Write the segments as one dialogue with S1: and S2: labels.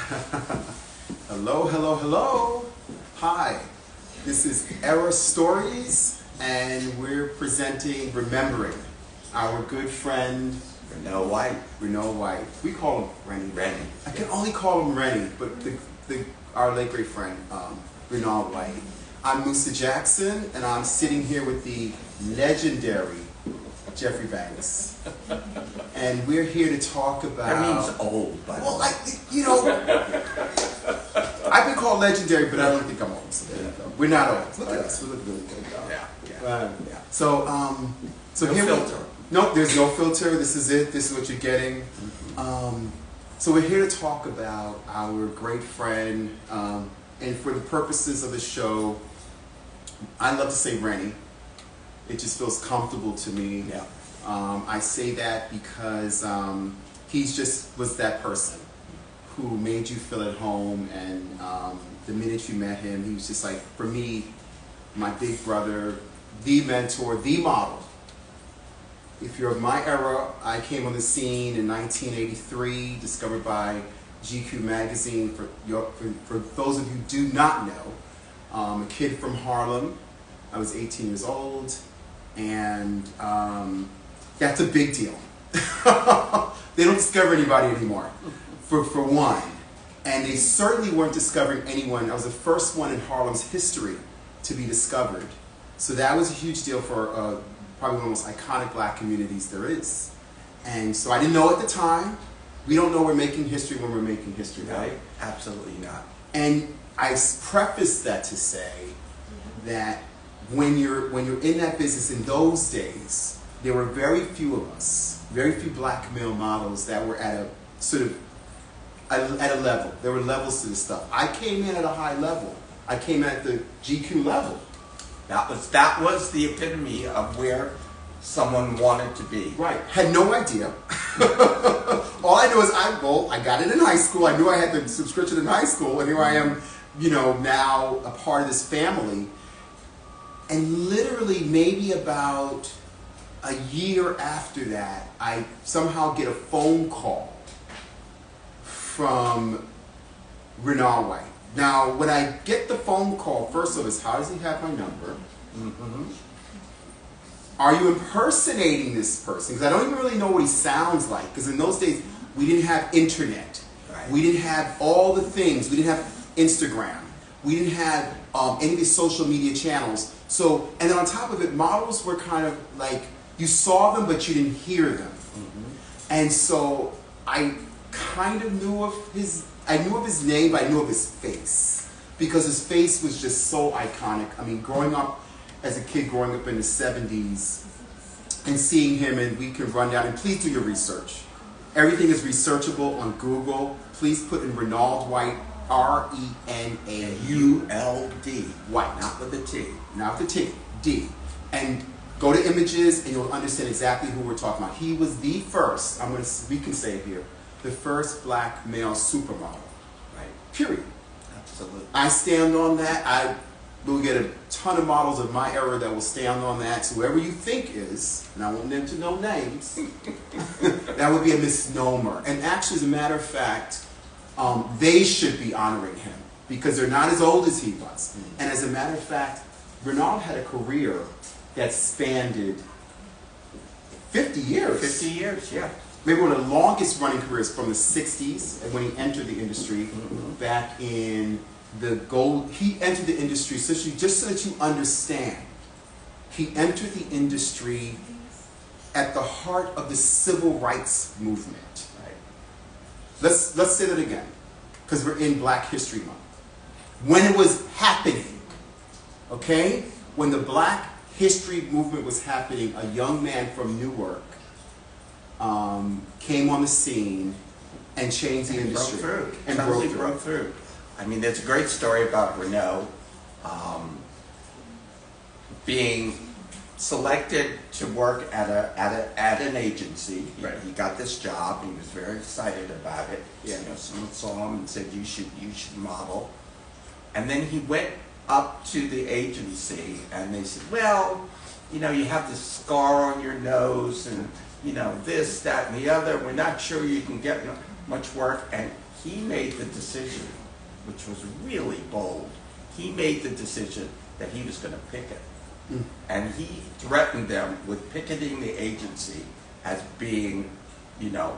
S1: Hello, hello, hello. Hi, this is Era Stories, and we're presenting Remembering our good friend
S2: Renauld White.
S1: Renauld White. We call him Rennie.
S2: Rennie.
S1: I can only call him Rennie, but our late great friend, Renauld White. I'm Musa Jackson, and I'm sitting here with the legendary Jeffrey Banks. And we're here to talk about...
S2: That means old, by the way.
S1: I've been called legendary, but I don't think I'm old. So we're not old. Look at us. We look really good, though.
S2: Yeah.
S1: So
S2: no
S1: here
S2: filter.
S1: Nope, there's no filter. This is it. This is what you're getting. So we're here to talk about our great friend, and for the purposes of the show, I love to say Rennie. It just feels comfortable to me.
S2: Yeah.
S1: I say that because he just was that person who made you feel at home, and the minute you met him, he was just like, for me, my big brother, the mentor, the model. If you're of my era, I came on the scene in 1983, discovered by GQ magazine. For those of you who do not know, a kid from Harlem. I was 18 years old, and that's a big deal. They don't discover anybody anymore, for one. And they certainly weren't discovering anyone. I was the first one in Harlem's history to be discovered. So that was a huge deal for probably one of the most iconic black communities there is. And so I didn't know at the time. We don't know we're making history when we're making history, right?
S2: No, absolutely not.
S1: And I preface that to say that when you're in that business in those days, there were very few of us, very few black male models that were at a sort of at a level. There were levels to this stuff. I came in at a high level. I came in at the GQ level.
S2: That was the epitome of where someone wanted to be.
S1: Right. Had no idea. All I know is I got it in high school. I knew I had the subscription in high school, and here I am, now a part of this family. And literally maybe about a year after that, I somehow get a phone call from Renauld White. Now, when I get the phone call, first of all, is how does he have my number? Mm-hmm. Are you impersonating this person? Because I don't even really know what he sounds like. Because in those days, we didn't have internet.
S2: Right.
S1: We didn't have all the things. We didn't have Instagram. We didn't have any of these social media channels. So, and then on top of it, models were kind of like, you saw them, but you didn't hear them. Mm-hmm. And so I kind of knew of his name, but I knew of his face. Because his face was just so iconic. I mean, growing up as a kid, growing up in the 70s, and seeing him, and we can run down, and please do your research. Everything is researchable on Google. Please put in Renauld White, R-E-N-A-U-L-D. White.
S2: Not with a T.
S1: Not with the T, D. And go to images, and you'll understand exactly who we're talking about. He was the first, we can say it here, the first black male supermodel. Right? Period.
S2: Absolutely.
S1: I stand on that. I will get a ton of models of my era that will stand on that. So whoever you think is, and I want them to know names, that would be a misnomer. And actually, as a matter of fact, they should be honoring him because they're not as old as he was. Mm-hmm. And as a matter of fact, Renauld had a career that spanned 50 years.
S2: 50 years, yeah.
S1: Maybe one of the longest running careers from the 60s when he entered the industry. Mm-hmm. Back in he entered the industry, just so that you understand, he entered the industry at the heart of the civil rights movement. Right? Let's say that again, because we're in Black History Month. When it was happening, okay? When the Black History movement was happening, a young man from Newark came on the scene and changed the industry.
S2: Broke through. I mean, there's a great story about Renauld being selected to work at an agency.
S1: Right.
S2: He got this job. He was very excited about it.
S1: Yeah.
S2: Someone saw him and said, "You should model." And then he went up to the agency, and they said, "Well, you have this scar on your nose, and this, that, and the other. We're not sure you can get." much work, and he made the decision, which was really bold. He made the decision that he was going to picket. And he threatened them with picketing the agency as being, you know,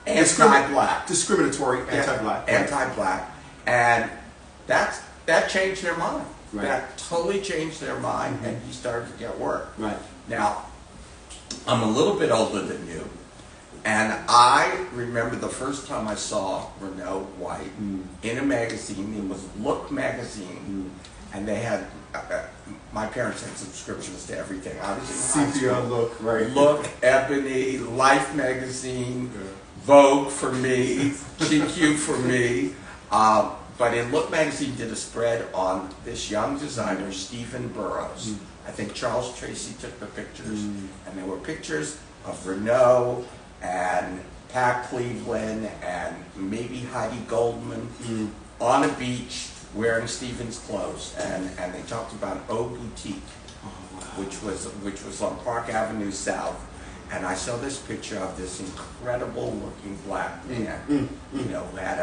S2: anti-black.
S1: Discriminatory, anti-black.
S2: Anti-black. And that changed their mind.
S1: Right.
S2: That totally changed their mind, and he started to get work.
S1: Right.
S2: Now, I'm a little bit older than you, and I remember the first time I saw Renauld White in a magazine. It was Look magazine, and they had, my parents had subscriptions to everything. I was in high school.
S1: Look, right.
S2: Look, Ebony, Life magazine, Vogue for me, GQ for me. But in Look magazine did a spread on this young designer, Stephen Burrows. I think Charles Tracy took the pictures, and there were pictures of Renault and Pat Cleveland and maybe Heidi Goldman on a beach wearing Stephen's clothes, and they talked about Eau Boutique, which was on Park Avenue South, and I saw this picture of this incredible looking black man, you know, who had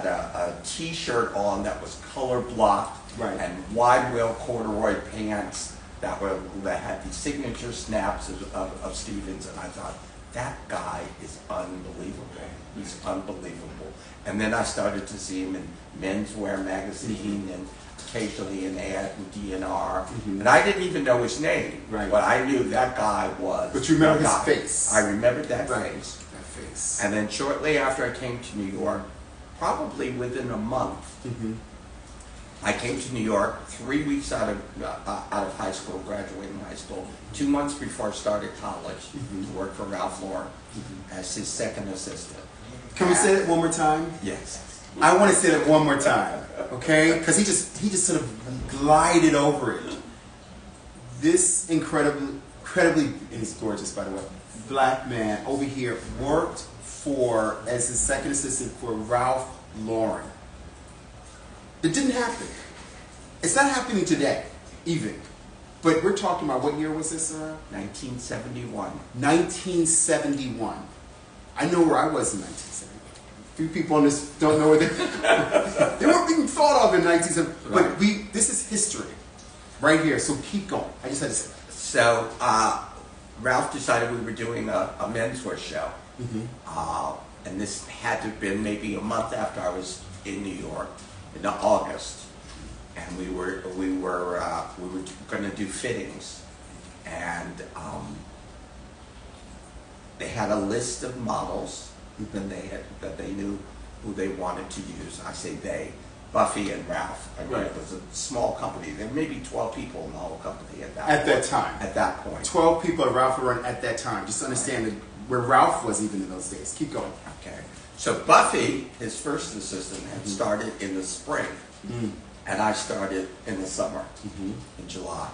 S2: a t-shirt on that was color blocked,
S1: right,
S2: and wide wheel corduroy pants that had the signature snaps of Stevens, and I thought, that guy is unbelievable. He's unbelievable. And then I started to see him in Menswear magazine and occasionally an ad in DNR. And I didn't even know his name,
S1: right,
S2: but I knew that guy was.
S1: But you remember his face.
S2: I remembered that
S1: right.
S2: face.
S1: That face.
S2: And then shortly after I came to New York, probably within a month, I came to New York 3 weeks out of high school, graduating high school, 2 months before I started college, to work for Ralph Lauren as his second assistant.
S1: Can we say that one more time?
S2: Yes.
S1: I want to say that one more time, okay? Because he just sort of glided over it. This incredibly, and he's gorgeous, by the way, black man over here worked as his second assistant for Ralph Lauren. It didn't happen. It's not happening today, even. But we're talking about, what year was this?
S2: 1971.
S1: 1971. I know where I was in 1971. Few people on this don't know where they weren't being thought of in 1970.
S2: Right.
S1: But this is history, right here. So keep going. I just had to say that.
S2: So Ralph decided we were doing a menswear show, and this had to have been maybe a month after I was in New York, in August, and we were going to do fittings, and they had a list of models that they knew who they wanted to use. I say they, Buffy and Ralph. I mean,
S1: right.
S2: It was a small company. There were maybe 12 people in the whole company at
S1: that time.
S2: At that point,
S1: 12 people at Ralph Lauren at that time. Just understand that where Ralph was even in those days. Keep going.
S2: Okay. So Buffy, his first assistant, had started in the spring, and I started in the summer, in July.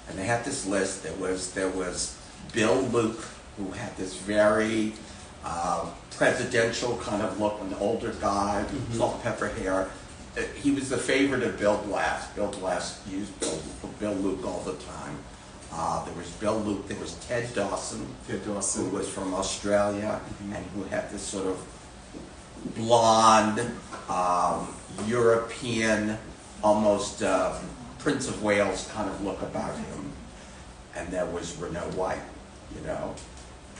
S2: And they had this list. There was Bill Luke, who had this very presidential kind of look, an older guy, salt and pepper hair. He was the favorite of Bill Blass. Bill Blass used Bill Luke all the time. There was Bill Luke. There was Ted Dawson, who was from Australia, and who had this sort of blonde, European, almost Prince of Wales kind of look about him. And there was Renauld White, you know.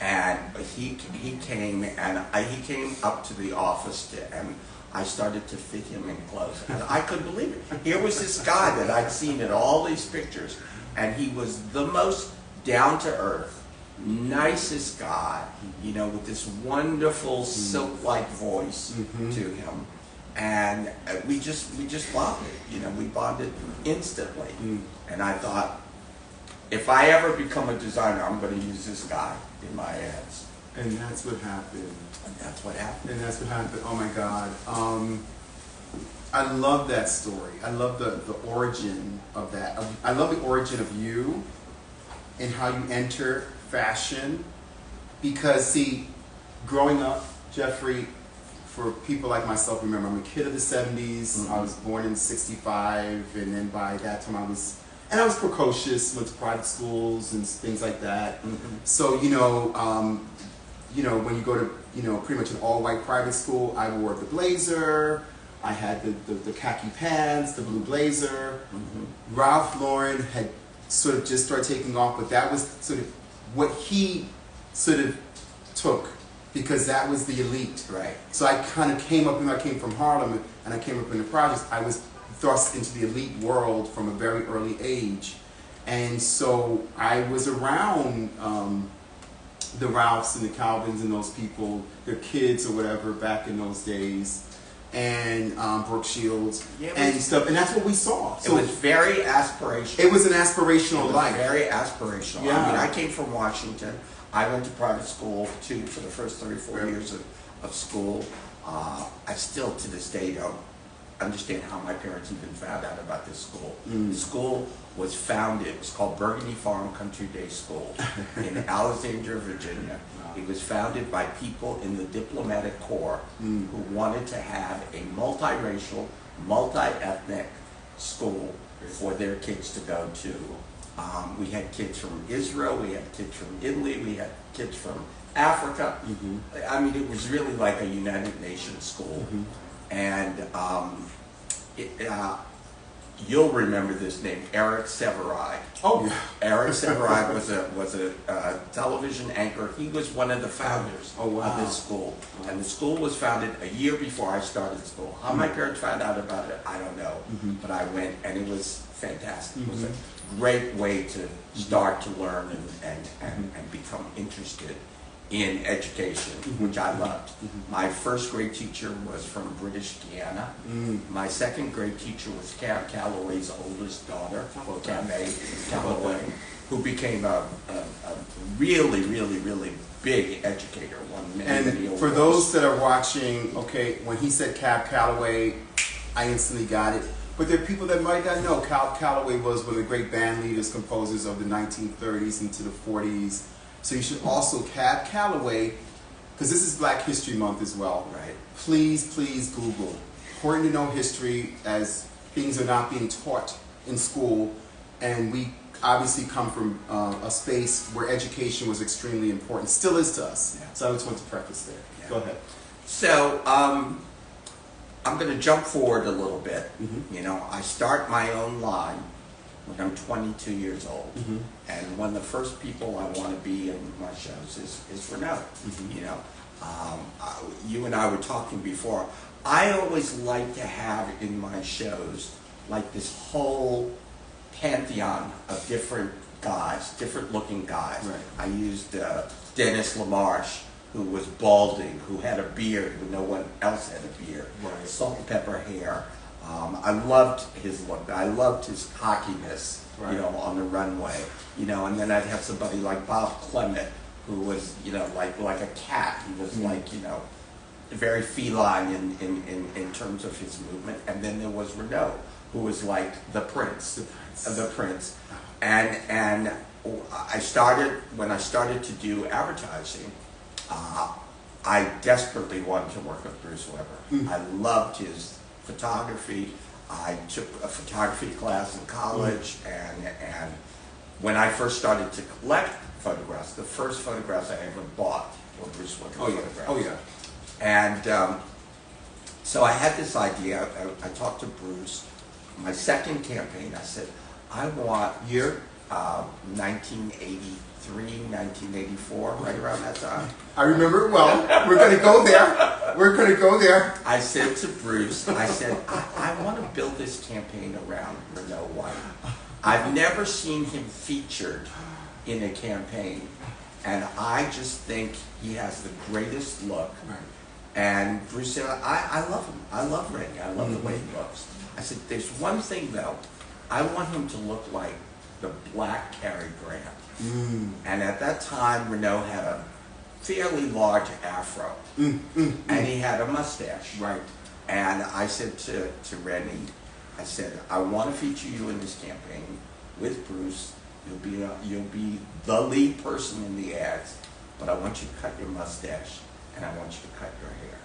S2: And he came, and he came up to the office, and I started to fit him in clothes. And I couldn't believe it. Here was this guy that I'd seen in all these pictures, and he was the most down-to-earth, nicest guy, you know, with this wonderful silk-like voice to him. And we just bonded, you know, we bonded instantly. And I thought, if I ever become a designer, I'm going to use this guy in my ads.
S1: And that's what happened.
S2: And that's what happened.
S1: And that's what happened. Oh my God. I love that story. I love the origin of that. I love the origin of you and how you enter fashion. Because, see, growing up, Jeffrey, for people like myself, remember, I'm a kid of the 70s. I was born in 65, and then by that time I was precocious, went to private schools and things like that. So, you know, when you go to you know, pretty much an all-white private school. I wore the blazer. I had the khaki pants, the blue blazer. Ralph Lauren had sort of just started taking off, but that was sort of what he sort of took, because that was the elite.
S2: Right.
S1: So I kind of came up, when I came from Harlem and I came up in the projects, I was thrust into the elite world from a very early age. And so I was around the Ralphs and the Calvins and those people, their kids or whatever back in those days, and Brooke Shields and stuff, and that's what we saw.
S2: So it was very aspirational.
S1: It was an aspirational life.
S2: Very aspirational.
S1: Yeah.
S2: I mean, I came from Washington. I went to private school too for the first 34 years of school. I still to this day don't understand how my parents even found out about this school. The school was founded, it was called Burgundy Farm Country Day School in Alexandria, Virginia. It was founded by people in the diplomatic corps who wanted to have a multiracial, multi-ethnic school for their kids to go to. We had kids from Israel, we had kids from Italy, we had kids from Africa. I mean, it was really like a United Nations school. And you'll remember this name, Eric Severai.
S1: Oh yeah.
S2: Eric Severai was a television anchor. He was one of the founders of this school. And the school was founded a year before I started school. How my parents found out about it, I don't know. But I went, and it was fantastic. It was a great way to start to learn and become interested in education, which I loved. My first grade teacher was from British Guiana. My second grade teacher was Cab Calloway's oldest daughter, Camay Calloway, who became a really, really, really big educator. Won many
S1: And for those that are watching, okay, when he said Cab Calloway, I instantly got it. But there are people that might not know. Cab Calloway was one of the great band leaders, composers of the 1930s into the 40s. So you should also, Cab Calloway, because this is Black History Month as well.
S2: Right.
S1: Please, please Google. Important to know history, as things are not being taught in school, and we obviously come from a space where education was extremely important, still is to us.
S2: Yeah.
S1: So I just want to preface there.
S2: Yeah.
S1: Go ahead.
S2: So I'm going to jump forward a little bit. You know, I start my own line when I'm 22 years old, and one of the first people I want to be in my shows is Renauld. You know, you and I were talking before. I always like to have in my shows like this whole pantheon of different guys, different looking guys.
S1: Right.
S2: I used Dennis LaMarche, who was balding, who had a beard when no one else had a beard, salt and pepper hair. I loved his look. I loved his cockiness, you know, on the runway. You know, and then I'd have somebody like Bob Clement, who was, you know, like a cat. He was like, you know, very feline in terms of his movement. And then there was Renauld, who was like the prince. And I started, when I started to do advertising, I desperately wanted to work with Bruce Weber. I loved his photography. I took a photography class in college, and when I first started to collect photographs, the first photographs I ever bought were Bruce Weber photographs.
S1: Oh yeah.
S2: And so I had this idea. I talked to Bruce. My second campaign, I said, I want year 1983, 1984, right around that time.
S1: I remember it well. We're going to go there. We're going to go there.
S2: I said to Bruce, I said, I want to build this campaign around Renauld White. I've never seen him featured in a campaign, and I just think he has the greatest look.
S1: Right.
S2: And Bruce said, I love him. I love Randy. I love the way he looks. I said, there's one thing though. I want him to look like the Black Cary Grant. And at that time, Renauld had a fairly large afro, and he had a mustache.
S1: Right.
S2: And I said to Randy, I said, I want to feature you in this campaign with Bruce. You'll be the lead person in the ads, but I want you to cut your mustache and I want you to cut your hair.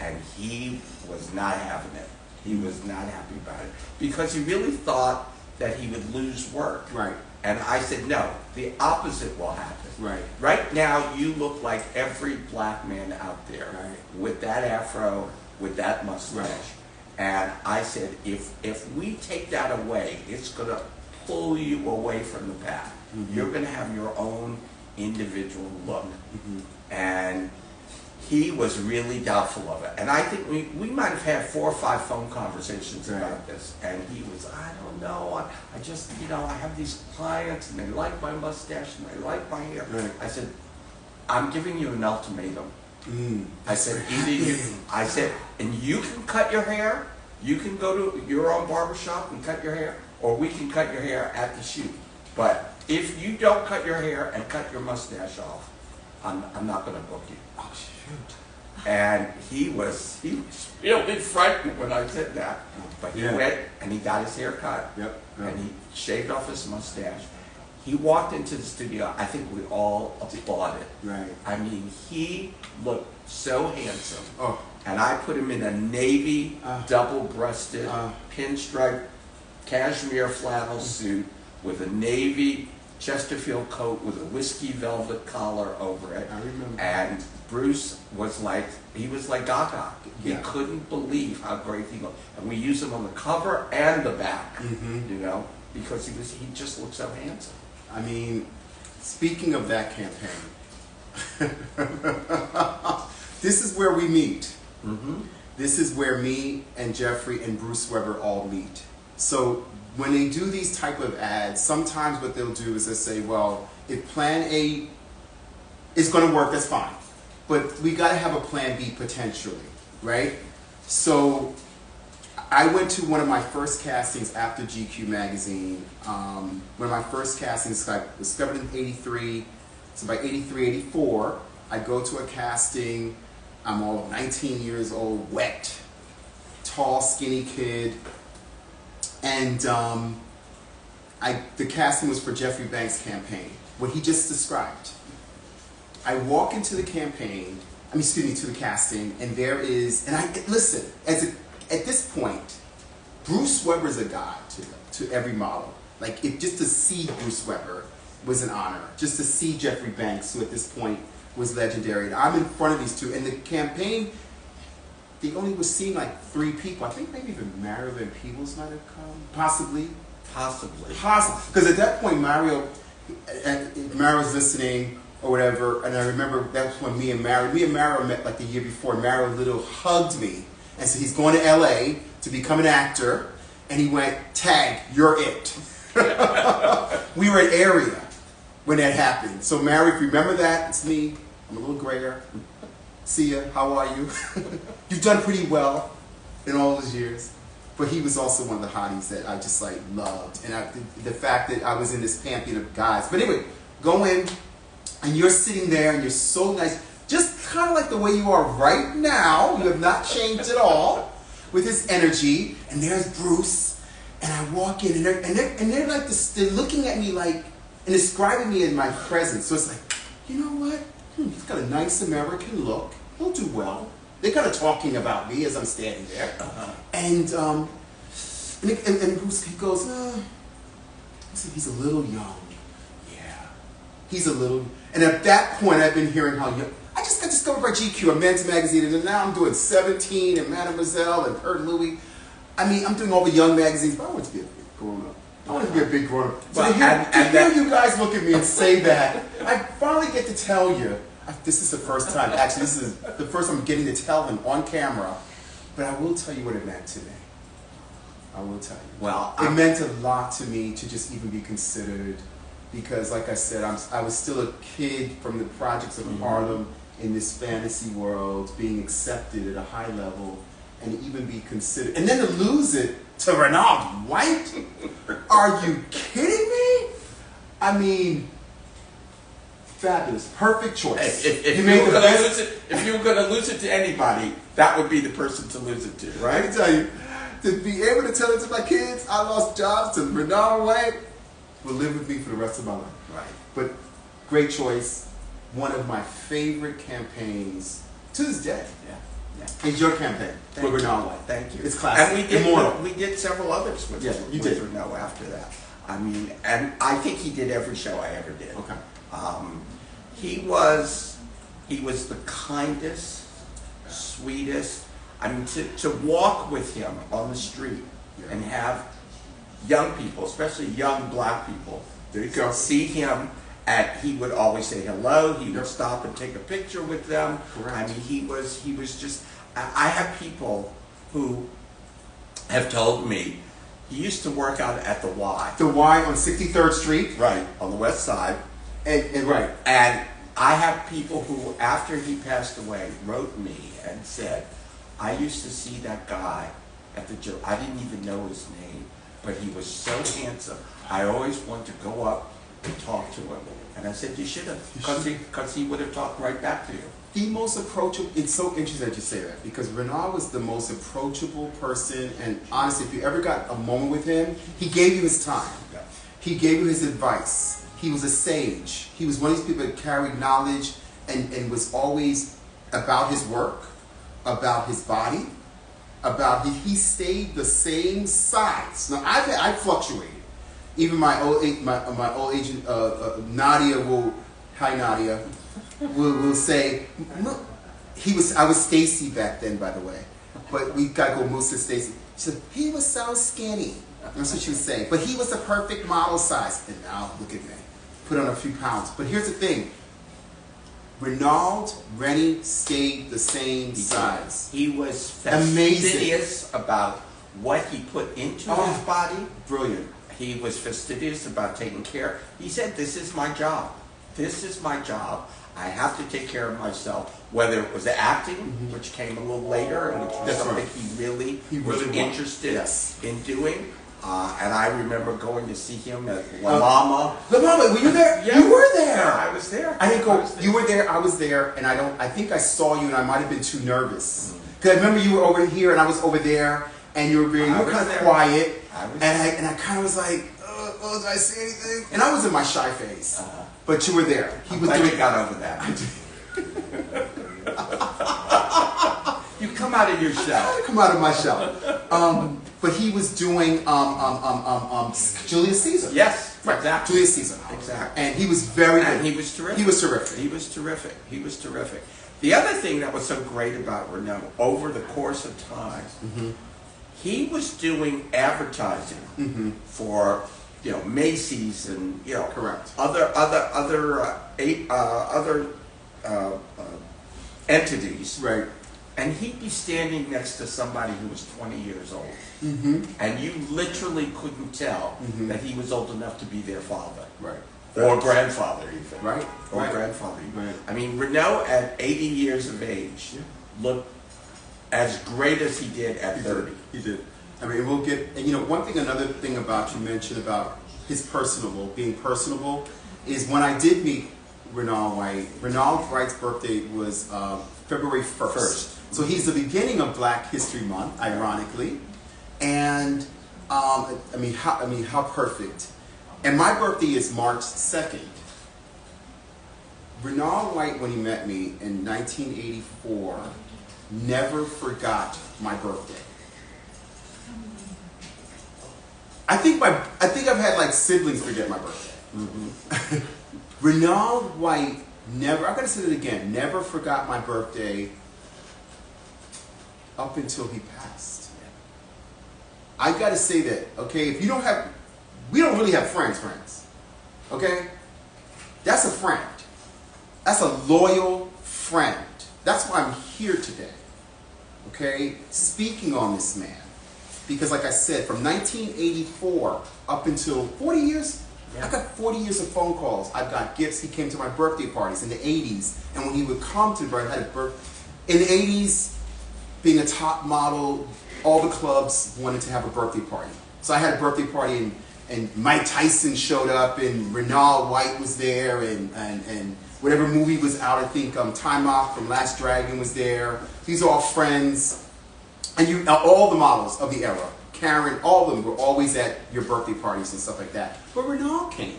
S2: And he was not having it. He was not happy about it because he really thought that he would lose work.
S1: Right.
S2: And I said, no, the opposite will happen.
S1: Right.
S2: Right now, you look like every black man out there with that afro, with that mustache.
S1: Right.
S2: And I said, if we take that away, it's going to pull you away from the pack.
S1: Mm-hmm.
S2: You're going to have your own individual look.
S1: Mm-hmm.
S2: And he was really doubtful of it. And I think we might have had 4 or 5 phone conversations about this. And he was, I don't know, I just, I have these clients and they like my mustache and they like my hair.
S1: Right.
S2: I said, I'm giving you an ultimatum.
S1: Mm.
S2: I said, either you, I said, and you can cut your hair, you can go to your own barbershop and cut your hair, or we can cut your hair at the shoot. But if you don't cut your hair and cut your mustache off, I'm not going to book you.
S1: Oh, shoot.
S2: And he was really frightened when I said that. But he went and he got his hair cut.
S1: Yep.
S2: And he shaved off his mustache. He walked into the studio. I think we all applauded.
S1: Right.
S2: I mean, he looked so handsome.
S1: Oh.
S2: And I put him in a navy double-breasted pinstripe cashmere flannel suit with a navy Chesterfield coat with a whiskey velvet collar over it.
S1: I remember.
S2: And Bruce was like Gaga. He
S1: Yeah.
S2: couldn't believe how great he looked. And we used him on the cover and the back, because he just looked so handsome.
S1: I mean, speaking of that campaign, this is where we meet.
S2: Mm-hmm.
S1: This is where me and Jeffrey and Bruce Weber all meet. So when they do these type of ads, sometimes what they'll do is they'll say, well, if plan A is going to work, that's fine. But we got to have a plan B potentially, right? So I went to one of my first castings after GQ magazine. One of my first castings, I was discovered in '83. So by '83, '84, I go to a casting. I'm all 19 years old, wet, tall, skinny kid. And the casting was for Jeffrey Banks' campaign, what he just described. I walk into the campaign, to the casting, and there is, listen, at this point, Bruce Weber's a god to every model. Like, just to see Bruce Weber was an honor. Just to see Jeffrey Banks, who at this point was legendary. And I'm in front of these two, and the campaign, they only was seeing like 3 people. I think maybe even Mario Van Peebles might have come, possibly. Because at that point, Mario's listening or whatever, and I remember that's when me and Mario met like the year before. Mario Little hugged me and said he's going to LA to become an actor, and he went, "Tag, you're it." We were at Area when that happened. So Mario, if you remember that, it's me. I'm a little grayer. See ya, how are you? You've done pretty well in all those years. But he was also one of the hotties that I just like loved. And the fact that I was in this pantheon of guys. But anyway, go in and you're sitting there and you're so nice. Just kind of like the way you are right now. You have not changed at all with his energy. And there's Bruce. And I walk in and they're like this, they're looking at me like, and describing me in my presence. So it's like, you know what? He's got a nice American look. He'll do well. They're kind of talking about me as I'm standing there. And Bruce, he goes, he's a little young. Yeah. He's a little, and at that point I've been hearing how young. I just got discovered by GQ, a men's magazine, and now I'm doing 17 and Mademoiselle and Kurt Louis. I mean, I'm doing all the young magazines, but I want to be a big grown-up. I want to be a big grown-up. So to hear you guys look at me and say that, I finally get to tell you, this is the first time, actually this is the first time I'm getting to tell him on camera, but I will tell you what it meant to me. I will tell you.
S2: Well,
S1: it meant a lot to me to just even be considered, because like I said, I was still a kid from the projects of Harlem in this fantasy world, being accepted at a high level, and even be considered, and then to lose it to Renauld White? Are you kidding me? I mean, fabulous, perfect choice.
S2: If you were going to lose it to anybody, that would be the person to lose it to, right?
S1: I can tell you, to be able to tell it to my kids, I lost jobs to Renauld White, will live with me for the rest of my life.
S2: Right.
S1: But great choice, one of my favorite campaigns to this day.
S2: Yeah.
S1: It's your campaign with Renauld White.
S2: Thank you.
S1: It's classic.
S2: And we did several others with
S1: you did.
S2: Renauld after that. I mean, and I think he did every show I ever did.
S1: Okay.
S2: He was the kindest, sweetest. I mean, to walk with him on the street and have young people, especially young black people,
S1: There you go.
S2: see him, and he would always say hello. He would stop and take a picture with them.
S1: Correct.
S2: I mean, he was just. I have people who have told me he used to work out at the Y.
S1: The Y on 63rd Street.
S2: Right, on the west side.
S1: And right.
S2: And I have people who, after he passed away, wrote me and said, I used to see that guy at the gym. I didn't even know his name, but he was so handsome. I always wanted to go up and talk to him. And I said, you should have, because he would have talked right back to you.
S1: The most approachable, it's so interesting that you say that, because Renauld was the most approachable person, and honestly, if you ever got a moment with him, he gave you his time.
S2: Yeah.
S1: He gave you his advice. He was a sage. He was one of these people that carried knowledge and was always about his work, about his body, about he stayed the same size. Now I fluctuated. Even my old agent NADIA will, hi NADIA, will say, I was Stacy back then, by the way, but we gotta go Musa Stacy. She said, he was so skinny. That's what she would say. But he was the perfect model size. And now look at me, put on a few pounds. But here's the thing. Rennie stayed the same size.
S2: He was
S1: Amazing.
S2: fastidious about what he put into his body.
S1: Brilliant.
S2: He was fastidious about taking care. He said, this is my job. This is my job. I have to take care of myself. Whether it was acting, which came a little later, and which was
S1: That's
S2: something
S1: right.
S2: he was interested in doing. And I remember going to see him at La Mama.
S1: La Mama, were you there?
S2: Yeah.
S1: You were there.
S2: Yeah, I was there.
S1: I didn't go. You were there. I was there, and I think I saw you, and I might have been too nervous because I remember you were over here, and I was over there, and you were kind of quiet, and I kind of was like, oh, did I say anything? And I was in my shy phase, but you were there. He was
S2: glad
S1: doing.
S2: you got over that. You come out of your shell.
S1: Come out of my shell. But he was doing Julius Caesar.
S2: Yes,
S1: Right.
S2: exactly.
S1: Julius Caesar.
S2: Exactly.
S1: And he was very good.
S2: And he was terrific.
S1: He was terrific.
S2: He was terrific. He was terrific. The other thing that was so great about Renault, over the course of time, he was doing advertising for, Macy's and
S1: Correct.
S2: other entities.
S1: Right.
S2: And he'd be standing next to somebody who was 20 years old. And you literally couldn't tell that he was old enough to be their father.
S1: Right.
S2: Or grandfather, even.
S1: Right.
S2: Or
S1: Right.
S2: grandfather.
S1: Right.
S2: I mean, Renault at 80 years of age looked as great as he did at 30.
S1: He did. I mean, we'll get, and another thing about, you mentioned about his being personable, is when I did meet Renauld White's birthday was February 1st. So he's the beginning of Black History Month, ironically. And, how perfect. And my birthday is March 2nd. Renauld White, when he met me in 1984, never forgot my birthday. I think I've had like siblings forget my birthday. Renauld White never, I'm going to say it again, never forgot my birthday up until he passed. I got to say that, okay, if you don't have, we don't really have friends, okay? That's a friend. That's a loyal friend. That's why I'm here today, okay? Speaking on this man. Because like I said, from 1984 up until 40 years, I got 40 years of phone calls. I got gifts. He came to my birthday parties in the 80s. And when he would come to I had a birthday. In the 80s, being a top model, all the clubs wanted to have a birthday party. So I had a birthday party and Mike Tyson showed up and Renauld White was there and whatever movie was out, I think Time Off from Last Dragon was there. These are all friends. And all the models of the era, Karen, all of them were always at your birthday parties and stuff like that. But Renauld came.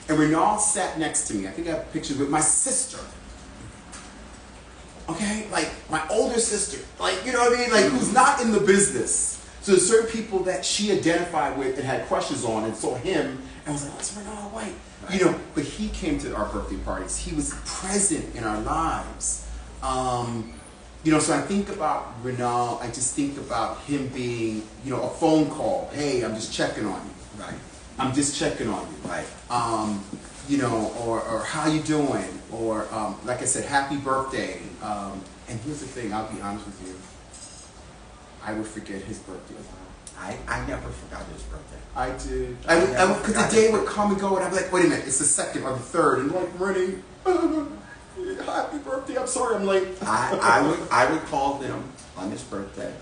S1: And Renauld sat next to me. I think I have pictures with my sister. Okay? Like, my older sister. Like, you know what I mean? Like, who's not in the business. So there's certain people that she identified with and had crushes on and saw him and was like, what's Renauld White?
S2: Right.
S1: You know, but he came to our birthday parties. He was present in our lives. You know, so I think about Renauld, I just think about him being, you know, a phone call. Hey, I'm just checking on you.
S2: Right.
S1: I'm just checking on you.
S2: Right.
S1: You know, or how you doing? Or, like I said, happy birthday. And here's the thing, I'll be honest with you. I would forget his birthday as well.
S2: I never forgot his birthday.
S1: I did. Because the day would come and go, and I'd be like, wait a minute, it's the 2nd or the 3rd, and like, Rennie, happy birthday, I'm sorry I'm late.
S2: I would call them on his birthday.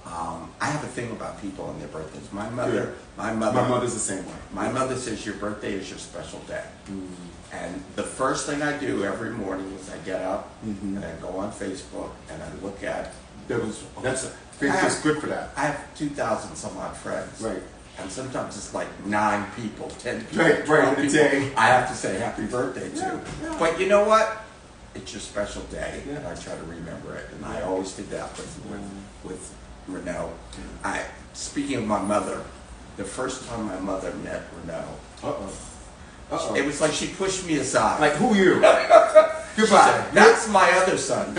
S2: I have a thing about people on their birthdays. My mother's
S1: the same way.
S2: My mother says your birthday is your special day.
S1: Mm.
S2: And the first thing I do every morning is I get up
S1: Mm-hmm.
S2: and I go on Facebook and I look at.
S1: Facebook's good for that.
S2: I have 2,000 some odd friends.
S1: Right.
S2: And sometimes it's like 9 people, 10 people,
S1: Right,
S2: 12
S1: in a
S2: people
S1: day.
S2: I have to say happy birthday to.
S1: Yeah.
S2: But you know what? It's your special day,
S1: Yeah.
S2: and I try to remember it. And I always did that with Renauld. Speaking of my mother, the first time my mother met Renauld, it was like she pushed me aside.
S1: Like, who are you?
S2: She said, that's my other son.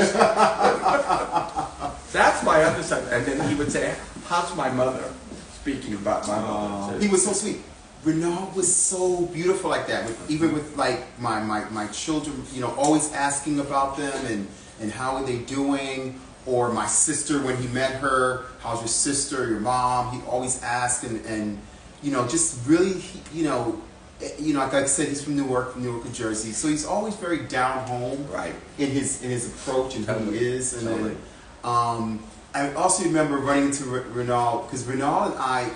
S2: That's my other son. And then he would say, how's my mother? Speaking about my mother.
S1: He was so sweet. Renauld was so beautiful like that. Even with like my children, you know, always asking about them and how are they doing. Or my sister, when he met her, how's your sister, your mom? He always asked and you know, just really, you know, like I said, he's from Newark, New Jersey. So he's always very down home,
S2: Right.
S1: in his approach and who he is. And
S2: Totally.
S1: then, I also remember running into Renauld because Renauld and I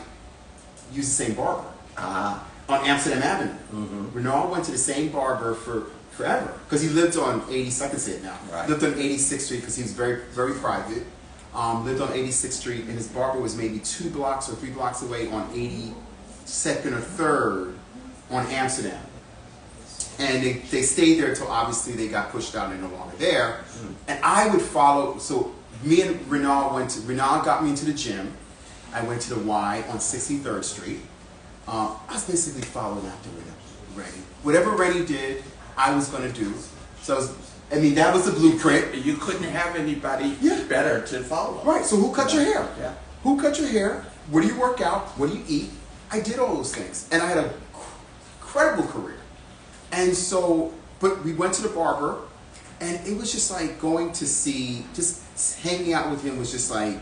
S1: used the same barber on Amsterdam Avenue.
S2: Mm-hmm.
S1: Renauld went to the same barber for forever because he lived on 80. I can say it now.
S2: Right.
S1: Lived on 86th Street because he was very, very private. Lived on 86th Street, and his barber was maybe 2 blocks or 3 blocks away on 82nd or 3rd on Amsterdam. And they stayed there until obviously they got pushed out and they're no longer there.
S2: Mm.
S1: And I would follow. So me and Renauld got me into the gym. I went to the Y on 63rd Street. I was basically following after Rennie. Whatever Rennie did, I was going to do. So that was the blueprint.
S2: You couldn't have anybody
S1: Yeah.
S2: better to follow.
S1: Right. So who cut your hair?
S2: Yeah.
S1: Who cut your hair? Where do you work out? What do you eat? I did all those things, and I had an incredible career. And so, but we went to the barber, and it was just like going to see, just hanging out with him was just like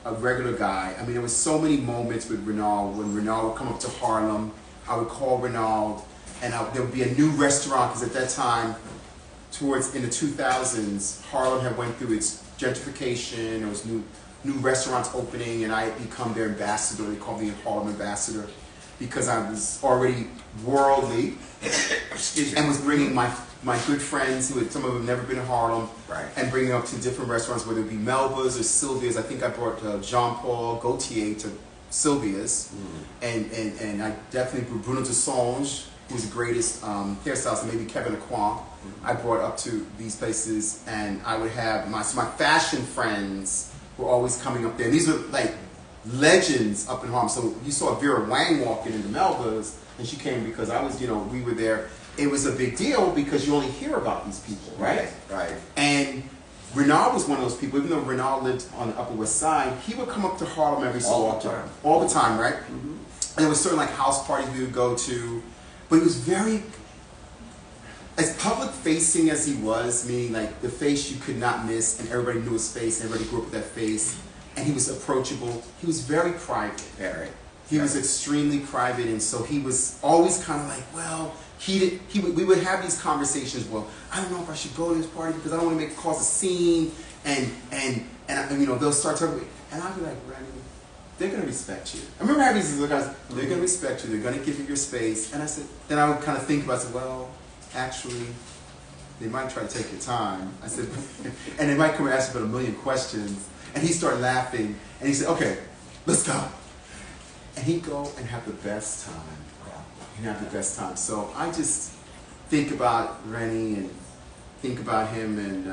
S1: a regular guy. I mean, there was so many moments with Renauld. When Renauld would come up to Harlem, I would call Renauld, and there would be a new restaurant, because at that time, in the 2000s, Harlem had went through its gentrification. There was new restaurants opening, and I had become their ambassador. They called me a Harlem ambassador because I was already worldly.
S2: Excuse me.
S1: And was bringing my good friends, some of them never been to Harlem,
S2: Right.
S1: and bringing them up to different restaurants, whether it be Melba's or Sylvia's. I think I brought Jean-Paul Gaultier to Sylvia's, and I definitely brought Bruno Desange, who was the greatest hairstylist, and maybe Kevin Aquan. I brought up to these places, and I would have my fashion friends were always coming up there. And these were like legends up in Harlem. So you saw Vera Wang walking into Melba's, and she came because I was, we were there. It was a big deal because you only hear about these people, right?
S2: Right.
S1: And Renauld was one of those people. Even though Renauld lived on the Upper West Side, he would come up to Harlem every so often. All the time, right? Mm-hmm. And there was certain like house parties we would go to, but he was very, as public facing as he was, meaning like the face you could not miss, and everybody knew his face, and everybody grew up with that face, and he was approachable. He was very private.
S2: Very.
S1: He was extremely private, and so he was always kind of like, well, we would have these conversations. Well, I don't know if I should go to this party because I don't want to cause a scene, and they'll start talking, and I'll be like, Randy, they're gonna respect you. I remember having these guys. They're gonna respect you. They're gonna give you your space. And I said, then I would kind of think about, well, actually, they might try to take your time. I said, and they might come and ask you about a million questions. And he started laughing, and he said, okay, let's go. And he'd go and have the best time. He'd have the best time. So I just think about Rennie and think about him, and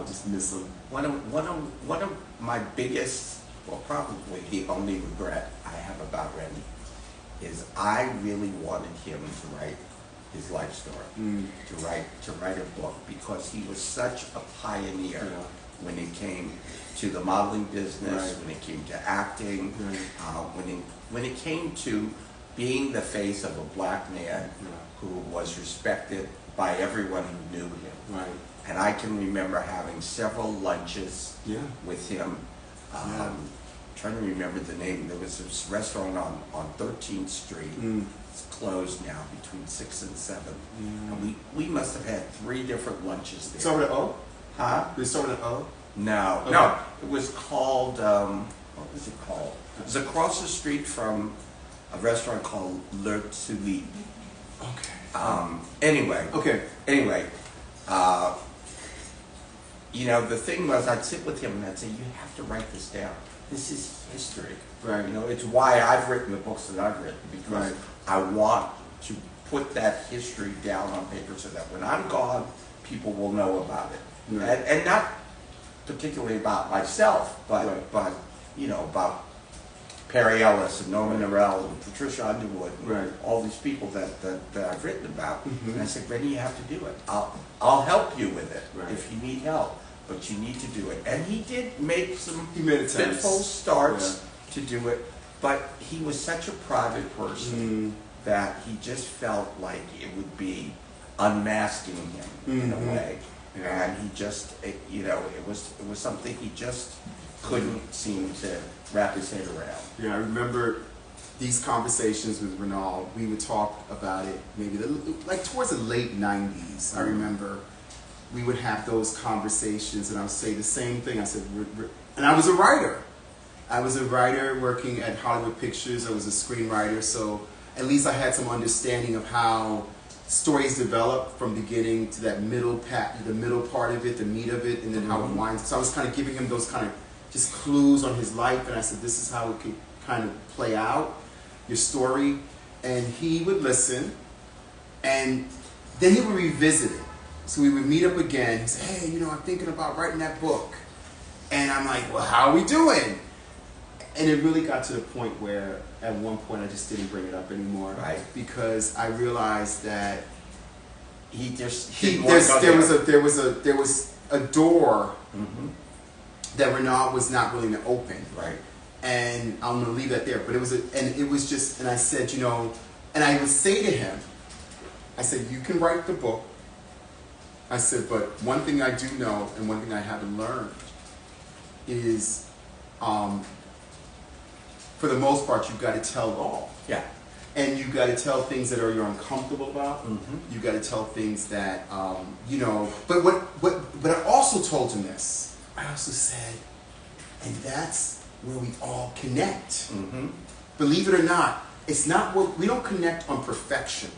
S1: just miss him.
S2: One of my biggest, well, probably the only regret I have about Rennie is I really wanted him to write his life story, to write a book, because he was such a pioneer when it came to the modeling business, when it came to acting, when it came to being the face of a black man who was respected by everyone who knew him.
S1: Right.
S2: And I can remember having several lunches with him. Trying to remember the name. There was this restaurant on 13th Street. It's closed now, between 6 and 7. And we must have had 3 different lunches there.
S1: Start with an O?
S2: Huh?
S1: Did it start with an O?
S2: No.
S1: Okay.
S2: No. It was called, what was it called? It was across the street from a restaurant called Le Tulipe.
S1: Okay.
S2: Anyway.
S1: Okay.
S2: Anyway, the thing was, I'd sit with him and I'd say, you have to write this down. This is history.
S1: Right.
S2: It's why I've written the books that I've written, because I want to put that history down on paper so that when I'm gone, people will know about it.
S1: Right.
S2: And not particularly about myself, but about Perry Ellis and Norman Norell and Patricia Underwood and all these people that I've written about. And I said, Rennie, you have to do it. I'll help you with it if you need help, but you need to do it. And he did make some fitful starts to do it, but he was such a private person that he just felt like it would be unmasking him in a way. And he just, it was something he just couldn't seem to wrap his head around.
S1: Yeah, I remember these conversations with Renauld. We would talk about it maybe like towards the late 90s. I remember we would have those conversations, and I would say the same thing. I said, and I was a writer. I was a writer working at Hollywood Pictures. I was a screenwriter, so at least I had some understanding of how stories develop from beginning to that the middle part of it, the meat of it, and then how it winds. So I was kind of giving him those kind of just clues on his life, and I said, this is how it could kind of play out, your story. And he would listen, and then he would revisit it. So we would meet up again. He'd say, hey, I'm thinking about writing that book. And I'm like, well, how are we doing? And it really got to the point where at one point I just didn't bring it up anymore. Right. Because I realized that there was a door that Renauld was not willing to open. Right. And I'm gonna leave that there. But and I said, and I would say to him, I said, you can write the book. I said, but one thing I do know, and one thing I haven't learned, is for the most part, you've got to tell all. Yeah. And you've got to tell things that you're uncomfortable about. You've got to tell things that, but I also told him this. I also said, and that's where we all connect. Believe it or not, we don't connect on perfection.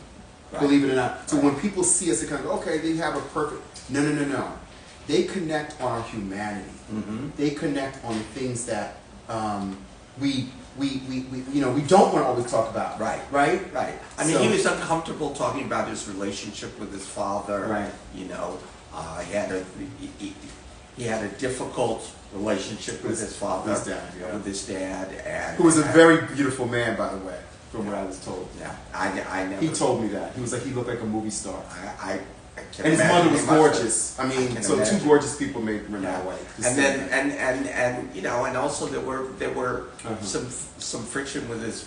S1: Right. Believe it or not. So when people see us, they kind of go, okay, they have a perfect. No. They connect on our humanity. They connect on the things that we don't want to always talk about. Right. I mean, he was uncomfortable talking about his relationship with his father. Right. He had a difficult relationship with his father. With his dad, and who was a very beautiful man, by the way, from what I was told. Yeah, I never. He told me that he looked like a movie star. And his mother was gorgeous. I mean, so two gorgeous people made Renauld white. And also there were some friction with his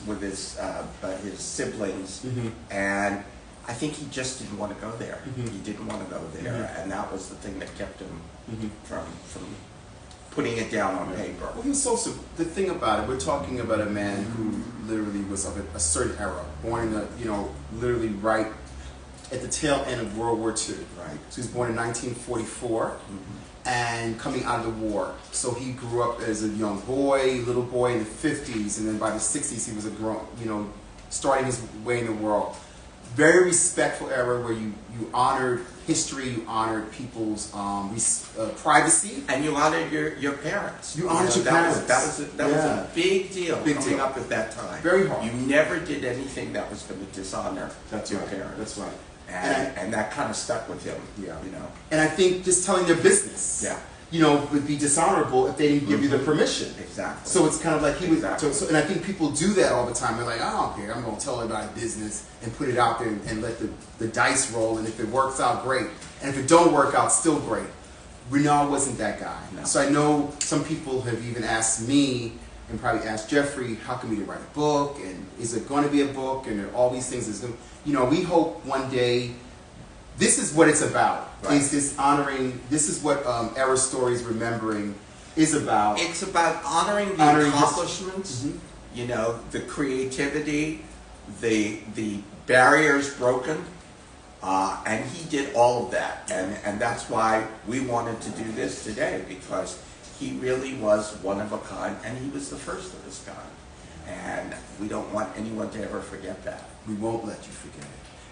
S1: siblings, and I think he just didn't want to go there. He didn't want to go there, and that was the thing that kept him from putting it down on paper. Well, he was the thing about it, we're talking about a man who literally was of a certain era, born in literally right at the tail end of World War II. Right. So he was born in 1944 and coming out of the war. So he grew up as a young boy, little boy in the 50s, and then by the 60s he was starting his way in the world. Very respectful era where you honored history, you honored people's privacy. And you honored your parents. You honored your parents. That was a big deal coming up at that time. Very hard. You never did anything that was going to dishonor your parents. That's right.
S2: And that kind of stuck with him.
S1: Yeah.
S2: You know.
S1: And I think just telling their business,
S2: Yeah.
S1: you know, would be dishonorable if they didn't give you the permission.
S2: Exactly.
S1: So it's kind of like he was.
S2: Exactly.
S1: So, and I think people do that all the time. They're like, I don't care. I'm going to tell everybody business and put it out there and let the dice roll. And if it works out, great. And if it don't work out, still great. Renauld wasn't that guy.
S2: No.
S1: So I know some people have even asked me and probably asked Jeffrey, how can we write a book? And is it going to be a book? And all these things. You know, we hope one day. This is what it's about.
S2: Right.
S1: Is this honoring? This is what Era Stories Remembering is about.
S2: It's about honoring the accomplishments, you know, the creativity, the barriers broken, and he did all of that, and that's why we wanted to do this today, because he really was one of a kind, and he was the first of his kind, and we don't want anyone to ever forget that.
S1: We won't let you forget it.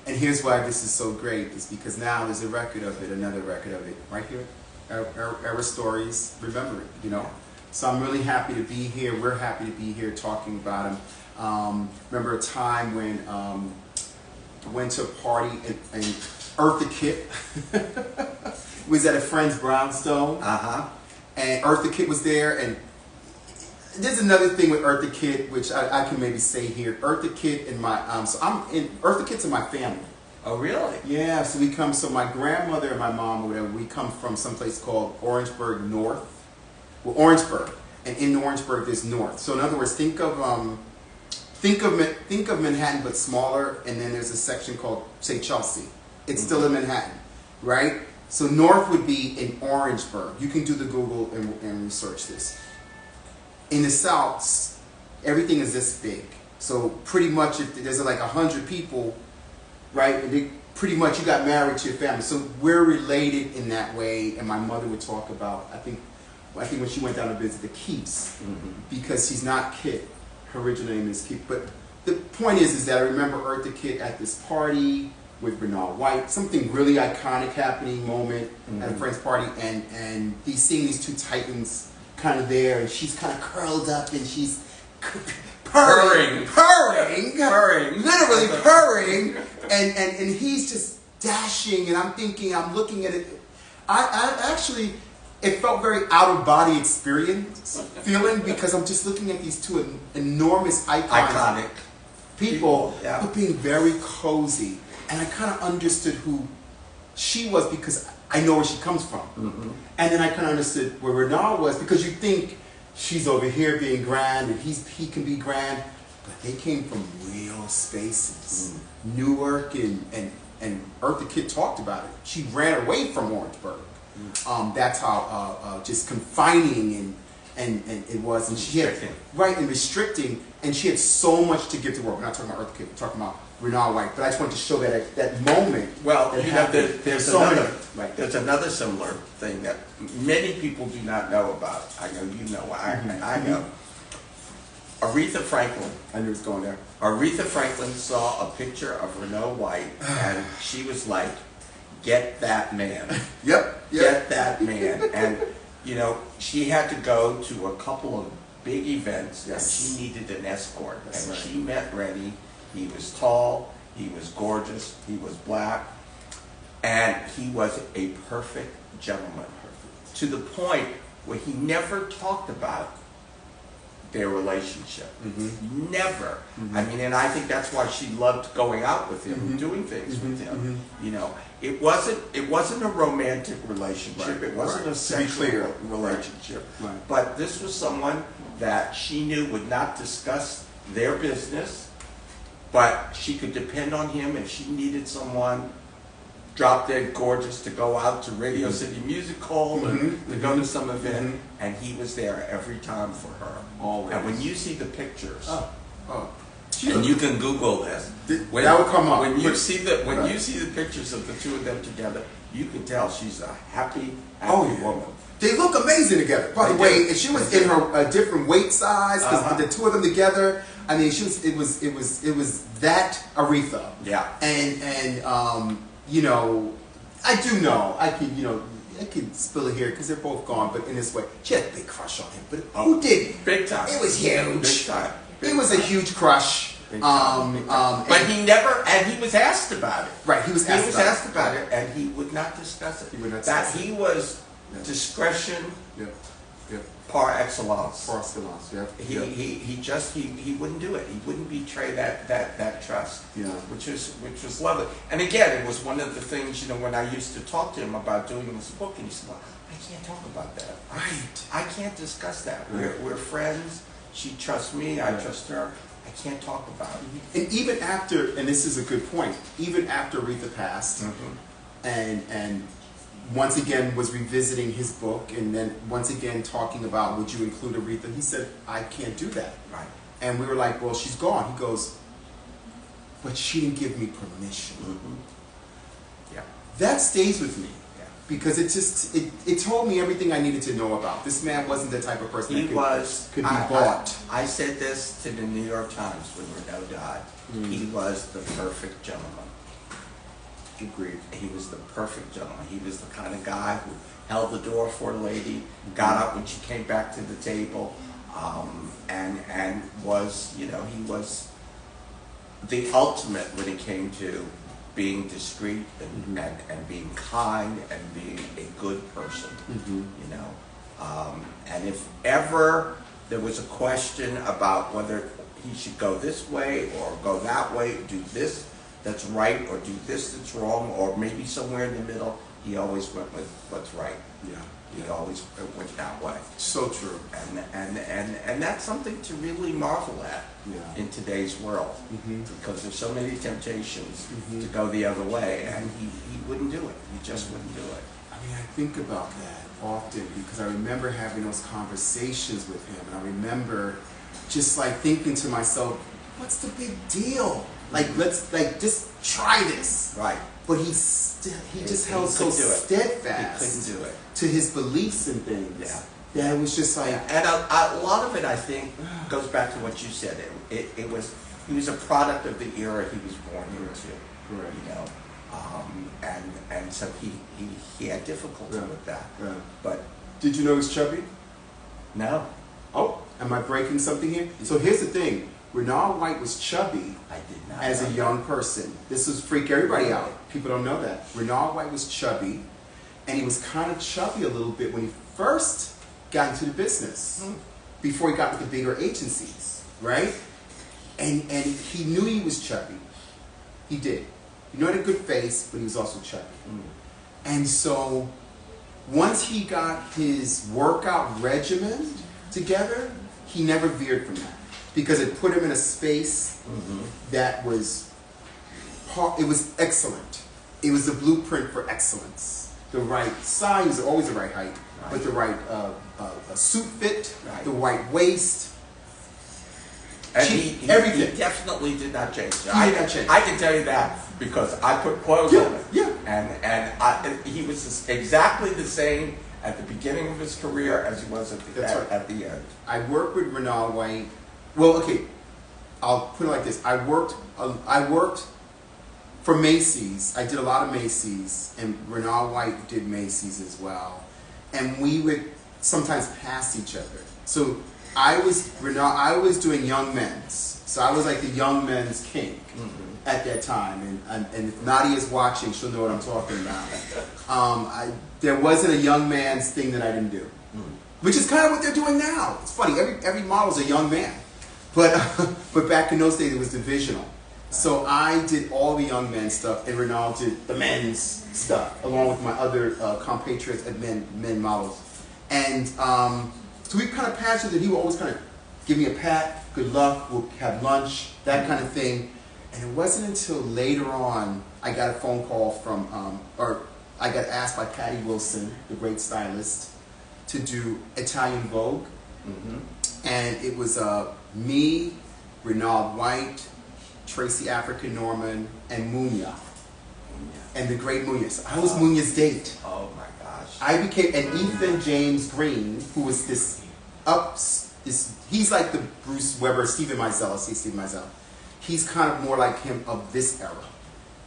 S1: And here's why this is so great, is because now there's a record of it, another record of it, right here, Era Stories Remembering, you know. So I'm really happy to be here. We're happy to be here talking about him. Remember a time when I went to a party and Eartha Kitt was at a friend's brownstone, and Eartha Kitt was there, and there's another thing with Eartha Kitt, which I can maybe say here. Eartha Kitt and my Eartha Kitt's in my family.
S2: Oh, really?
S1: Yeah. So we come. So my grandmother and my mom, or whatever, we come from some place called Orangeburg North. Well, Orangeburg, and in Orangeburg there's North. So in other words, think of Manhattan but smaller, and then there's a section called, say, Chelsea. It's still in Manhattan, right? So North would be in Orangeburg. You can do the Google and research this. In the South, everything is this big. So pretty much, if there's like 100 people, right, pretty much you got married to your family. So we're related in that way. And my mother would talk about, I think when she went down to visit, the Keeps, because she's not Kit. Her original name is Keep. But the point is that I remember Eartha Kitt at this party with Renauld White, something really iconic happening moment at a friend's party, and he's seeing these two titans kind of there, and she's kind of curled up, and she's purring, literally purring, and he's just dashing, and I'm looking at it. I actually, it felt very out of body experience feeling, because I'm just looking at these two enormous iconic people, but being very cozy, and I kind of understood who she was because I know where she comes from. And then I kind of understood where Renauld was, because you think she's over here being grand and he can be grand, but they came from real spaces. Newark and Eartha Kitt talked about it. She ran away from Orangeburg. That's how just confining and it was. And she had, and restricting, and she had so much to give to the world. We're not talking about Eartha Kitt, we're talking about Renauld White, but I just wanted to show that moment.
S2: Well, you know, there's another similar thing that many people do not know about. I know you know. I know. Aretha Franklin.
S1: I knew it was going there.
S2: Aretha Franklin saw a picture of Renauld White, and she was like, "Get that man."
S1: Yep.
S2: Get that man. And you know, she had to go to a couple of big events, and she needed an escort. And she met Rennie. He was tall, he was gorgeous, he was black, and he was a perfect gentleman. To the point where he never talked about their relationship. Never. I mean, and I think that's why she loved going out with him and doing things with him. You know, it wasn't a romantic relationship. It wasn't a sexual relationship. But this was someone that she knew would not discuss their business, but she could depend on him if she needed someone drop dead gorgeous to go out to Radio City Music Hall and to go to some event, and he was there every time for her. Always. And when you see the pictures, and you can Google this,
S1: that will come up.
S2: When you see the pictures of the two of them together, you can tell she's a happy woman.
S1: They look amazing together. By the way, and she was in her different weight size, because the two of them together. I mean, it was that Aretha.
S2: Yeah.
S1: And you know, I do know, I could spill it here because they're both gone, but in this way, she had a big crush on him. But who didn't?
S2: Big time.
S1: It was huge.
S2: Big time.
S1: It was a huge crush.
S2: Big time. But he never, and he was asked about it.
S1: Right, he was asked
S2: about it, and he would not discuss it.
S1: He would not discuss it.
S2: He was discretion par excellence.
S1: Par excellence, yeah.
S2: He wouldn't do it. He wouldn't betray that trust.
S1: Yeah.
S2: Which was lovely. And again, it was one of the things, when I used to talk to him about doing this book, and he said, well, I can't talk about that.
S1: Right.
S2: I can't discuss that.
S1: Right.
S2: We're friends. She trusts me. I trust her. I can't talk about it.
S1: And even after, and this is a good point, even after Aretha passed, and once again was revisiting his book, and then once again talking about, would you include Aretha? He said, I can't do that.
S2: Right.
S1: And we were like, well, she's gone. He goes, but she didn't give me permission.
S2: Yeah.
S1: That stays with me.
S2: Yeah.
S1: Because it told me everything I needed to know about. This man wasn't the type of person that could be bought.
S2: I said this to the New York Times when Renauld died. He was the perfect gentleman.
S1: Agreed.
S2: He was the perfect gentleman. He was the kind of guy who held the door for a lady, got up when she came back to the table, and was, he was the ultimate when it came to being discreet and being kind and being a good person. And if ever there was a question about whether he should go this way or go that way, do this that's right or do this that's wrong, or maybe somewhere in the middle, he always went with what's right. He always went that way.
S1: So true.
S2: And that's something to really marvel at in today's world, because there's so many temptations to go the other way, and he wouldn't do it. He just wouldn't do it.
S1: I mean, I think about that often because I remember having those conversations with him, and I remember just like thinking to myself, what's the big deal? Like, let's just try this.
S2: Right.
S1: But he just held so steadfast
S2: he couldn't do it.
S1: to his beliefs and things. That it was just like...
S2: And a lot of it, I think, goes back to what you said. He was a product of the era he was born into.
S1: Correct.
S2: And so he had difficulty with that.
S1: Yeah.
S2: But
S1: did you know he's chubby?
S2: No.
S1: Oh, am I breaking something here? So here's the thing. Renauld White was chubby as a young person. This was freak everybody out. People don't know that. Renauld White was chubby, and he was kind of chubby a little bit when he first got into the business, before he got with the bigger agencies, right? And he knew he was chubby. He did. He had a good face, but he was also chubby. And so once he got his workout regimen together, he never veered from that. Because it put him in a space that was, it was excellent. It was the blueprint for excellence. The right size, always the right height, but the right suit fit, the right waist.
S2: And he definitely did not change. I can tell you that because I put clothes on him.
S1: Yeah.
S2: And he was exactly the same at the beginning of his career as he was at the end.
S1: I worked with Renauld White. Well, okay, I'll put it like this. I worked for Macy's. I did a lot of Macy's, and Renauld White did Macy's as well. And we would sometimes pass each other. So I was doing young men's. So I was like the young men's king at that time. And if Nadia's watching, she'll know what I'm talking about. There wasn't a young man's thing that I didn't do, which is kind of what they're doing now. It's funny. Every model's a young man. But back in those days, it was divisional. So I did all the young men stuff, and Renauld did the men's stuff, along with my other compatriots and men models. And so we kind of passed it, and he would always kind of give me a pat, good luck, we'll have lunch, that kind of thing. And it wasn't until later on I got a phone call from, or I got asked by Patty Wilson, the great stylist, to do Italian Vogue. And it was me, Renauld White, Tracy African Norman, and Musa. And the great Musa. So I was Musa's date.
S2: Oh my gosh.
S1: I became, and Ethan James Green, who was he's like the Bruce Weber, Stephen Meisel, Stephen Meisel. He's kind of more like him of this era.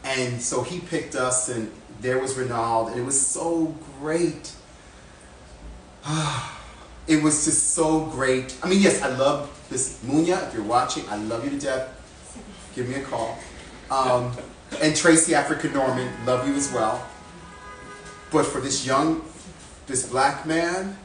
S1: And so he picked us, and there was Renauld, and it was so great. It was just so great. I mean, yes, I love this. Musa, if you're watching, I love you to death. give me a call. And Tracy African Norman, love you as well. But for this black man,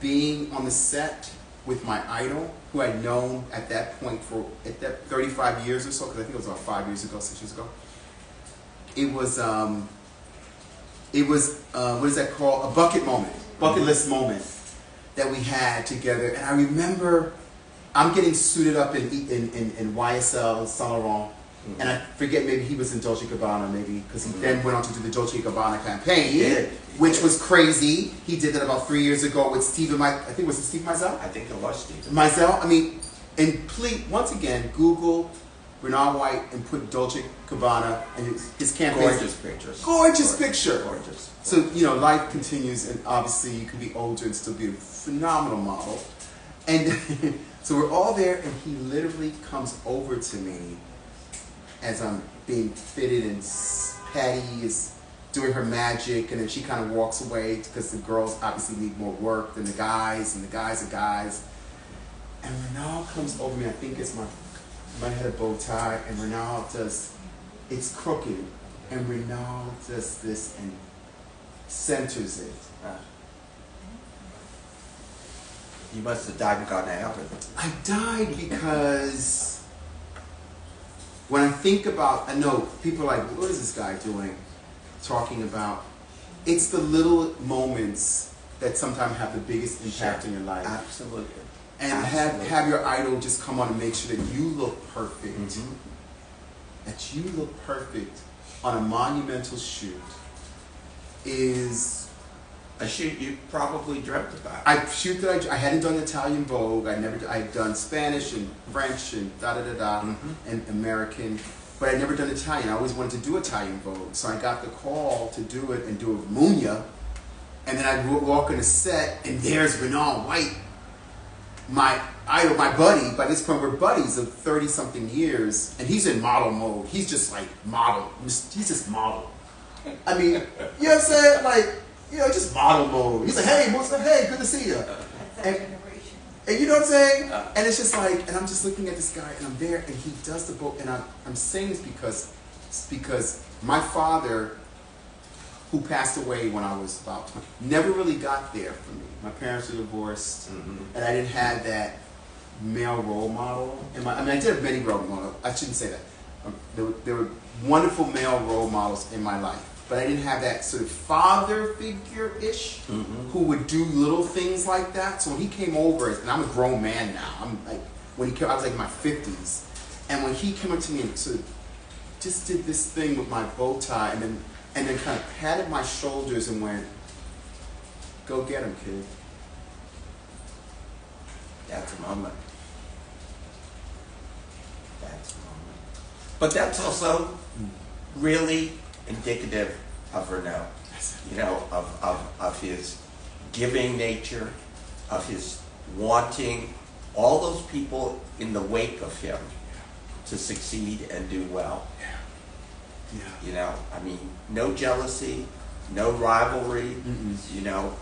S1: being on the set with my idol, who I'd known at that point for 35 years or so, because I think it was about 5 years ago, 6 years ago. It was what is that called? A bucket list moment that we had together. And I remember I'm getting suited up in YSL, Saint Laurent, and I forget, maybe he was in Dolce & Gabbana, maybe, because he then went on to do the Dolce & Gabbana campaign, which was crazy. He did that about 3 years ago with I think it was Steve Mizell?
S2: I think it was Steve.
S1: Mizell? I mean, and please, once again, Google Renauld White and put Dolce & Gabbana and his campaign.
S2: Gorgeous pictures.
S1: Gorgeous picture.
S2: Gorgeous.
S1: So, you know, life continues, and obviously you can be older and still be a phenomenal model. And so we're all there, and he literally comes over to me as I'm being fitted, and Patty is doing her magic, and then she kind of walks away because the girls obviously need more work than the guys, and the guys are guys. And Renauld comes over me, I think it's my head a bow tie, and Renauld does, it's crooked, and Renauld does this and centers it.
S2: You must have died and gone to heaven.
S1: I died because when I think about, I know people are like, what is this guy doing? Talking about, it's the little moments that sometimes have the biggest impact in your life.
S2: Absolutely.
S1: And have your idol just come on and make sure that you look perfect.
S2: Mm-hmm.
S1: That you look perfect on a monumental shoot is
S2: a shoot you probably dreamt about.
S1: I hadn't done Italian Vogue. I'd done Spanish and French and and American, but I'd never done Italian. I always wanted to do Italian Vogue, so I got the call to do it and do it with Musa, and then I'd walk on the set, and there's Renauld White, my idol, my buddy. By this point, we're buddies of 30-something years, and he's in model mode. He's just like model. He's just model. I mean, you know what I'm saying? Like, you know, just model mode. He's like, hey, Musa, hey, good to see you. And you know what I'm saying? And it's just like, and I'm just looking at this guy, and I'm there, and he does the book, and I'm saying this because my father, who passed away when I was about 20, never really got there for me. My parents were divorced, and I didn't have that male role model. I did have many role models. I shouldn't say that. There were wonderful male role models in my life. But I didn't have that sort of father figure-ish who would do little things like that. So when he came over, and I'm a grown man now. I'm like, when he came, I was like in my 50s. And when he came up to me and sort of just did this thing with my bow tie, and then kind of patted my shoulders and went, "Go get him, kid."
S2: That's a moment. That's a moment. But that's also really indicative of Renauld, you know, of his giving nature, of his wanting all those people in the wake of him to succeed and do well. You know, I mean, no jealousy, no rivalry. You know,